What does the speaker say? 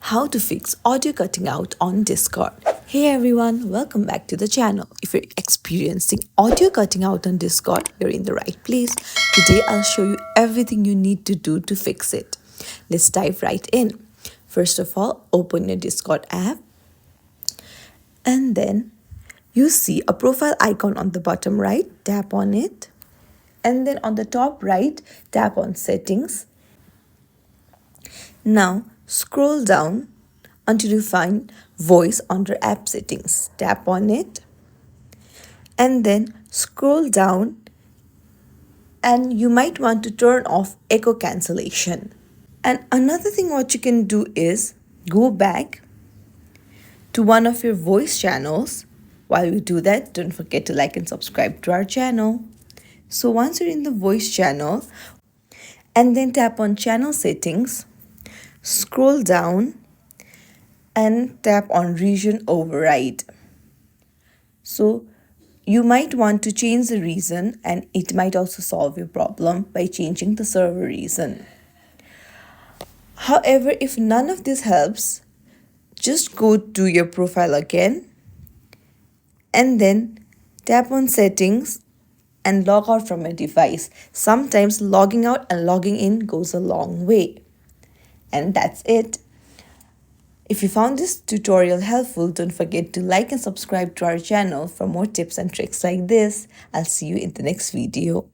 how to fix audio cutting out on Discord. Hey everyone, welcome back to the channel. If you're experiencing audio cutting out on Discord, you're in the right place. Today I'll show you everything you need to do to fix it. Let's dive right in. First of all, open your Discord app and then you see a profile icon on the bottom right, tap on it. And then on the top right, tap on settings. Now scroll down until you find voice under app settings. Tap on it and then scroll down and you might want to turn off echo cancellation. And another thing what you can do is go back to one of your voice channels. While you do that, don't forget to like and subscribe to our channel. So once you're in the voice channel and then tap on channel settings, scroll down and tap on region override. So you might want to change the region and it might also solve your problem by changing the server region. However, if none of this helps, just go to your profile again and then tap on settings and log out from your device. Sometimes logging out and logging in goes a long way. And that's it. If you found this tutorial helpful, don't forget to like and subscribe to our channel for more tips and tricks like this. I'll see you in the next video.